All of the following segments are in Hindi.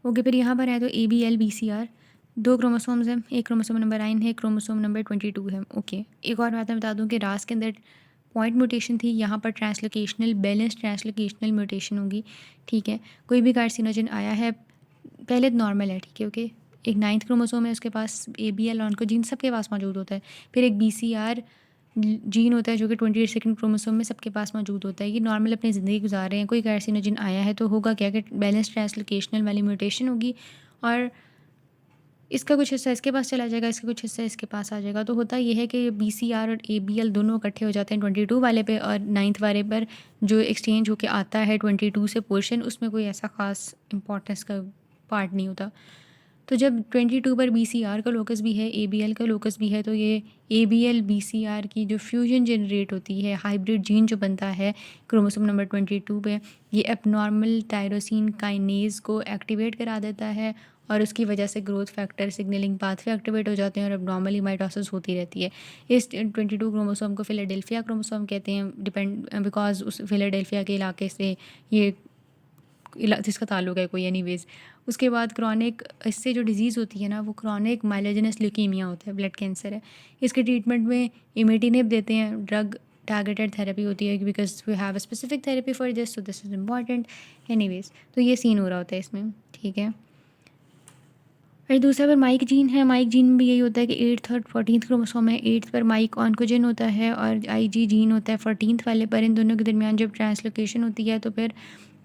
ओके, फिर यहाँ पर है तो ABL BCR 2 क्रोमोसोम्स हैं, एक क्रोमोसोम नंबर 9 है, क्रोमोसोम नंबर 22 है। ओके, एक और बात मैं बता दूँ कि रास के अंदर पॉइंट म्यूटेशन थी, यहाँ पर ट्रांसलोकेशनल बैलेंस ट्रांसलोकेशनल म्यूटेशन होगी। ठीक है, कोई भी कार्सिनोजन आया है पहले तो नॉर्मल है, ठीक है, ओके। एक 9th क्रोमोसोम है, उसके पास ABL ऑन्कोजीन सबके पास मौजूद होता है। फिर एक BCR जीन होता है जो कि 22nd क्रोमोसोम में सबके पास मौजूद होता है। ये नॉर्मल अपनी ज़िंदगी गुजार रहे हैं, कोई कार्सिनोजन आया है तो होगा क्या कि बैलेंस ट्रांसलोकेशनल वाली म्यूटेशन होगी और इसका कुछ हिस्सा इसके पास चला जाएगा, इसका कुछ हिस्सा इसके पास आ जाएगा। तो होता ये है कि BCR और ABL दोनों इकट्ठे हो जाते हैं 22 वाले पे, और 9th वाले पर जो एक्सचेंज होके आता है 22 से पोर्शन, उसमें कोई ऐसा ख़ास इंपॉर्टेंस का पार्ट नहीं होता। तो जब 22 पर BCR का लोकस भी है, ABL का लोकस भी है, तो ये ABL BCR की जो फ्यूजन जनरेट होती है, हाइब्रिड जीन जो बनता है क्रोमोसोम नंबर 22 पे, ये एबनॉर्मल टायरोसिन काइनेज को एक्टिवेट करा देता है और उसकी वजह से growth factor signalling pathway activate हो जाते हैं और एबनॉर्मली माइटोसिस होती रहती है। इस 22 क्रोमोसोम को फिलाडेल्फिया क्रोमोसोम कहते हैं, बिकॉज उस फिलाडेल्फिया के इलाके से ये जिसका ताल्लुक है कोई, एनीवेज। उसके बाद क्रॉनिक, इससे जो डिजीज़ होती है ना वो क्रॉनिक माइलोजेनस ल्यूकीमिया होता है, ब्लड कैंसर है। इसके ट्रीटमेंट में इमेटिनिब देते हैं, ड्रग टारगेटेड थेरेपी होती है, because we have a specific therapy for this, so this is important. Anyways, तो ये सीन हो रहा होता है इसमें, ठीक है। फिर दूसरा पर माइक जीन है, माइक जीन में भी यही होता है कि 8th और 14th क्रोमोसोम है। 8th पर माइक ऑन्कोजन होता है और IG जीन होता है 14th वाले पर। इन दोनों के दरमियान जब ट्रांसलोकेशन होती है तो फिर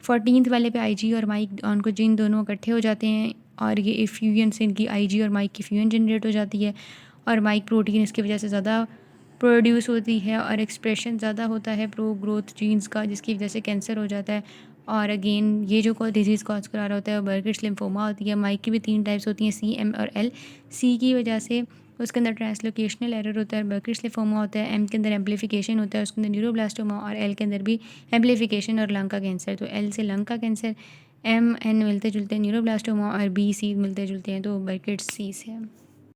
14th वाले पे IG और माइक ऑन्कोजिन दोनों इकट्ठे हो जाते हैं और ये इफ्यूजन से इनकी IG और माइक की फ्यूजन जनरेट हो जाती है और माइक प्रोटीन इसकी वजह से ज़्यादा प्रोड्यूस होती है और एक्सप्रेशन ज़्यादा होता है प्रो ग्रोथ जीन्स का, जिसकी वजह से कैंसर हो जाता है। और अगेन ये जो डिजीज़ कॉज करा रहा होता है वो बर्गर्स लिम्फोमा होती है। माइक की भी 3 टाइप्स होती हैं, C, M और L। C की वजह से उसके अंदर ट्रांसलोकेशनल एरर होता है, बर्गर्स लिम्फोमा होता है। M के अंदर एम्पलीफिकेशन होता है, उसके अंदर न्यूरोब्लास्टोमा, और L के अंदर भी एम्पलीफिकेशन और लंग का कैंसर। तो L से लंग का कैंसर, M N मिलते जुलते हैं न्यूरोब्लास्टोमा और B C मिलते जुलते हैं, तो बर्गर्स C से है।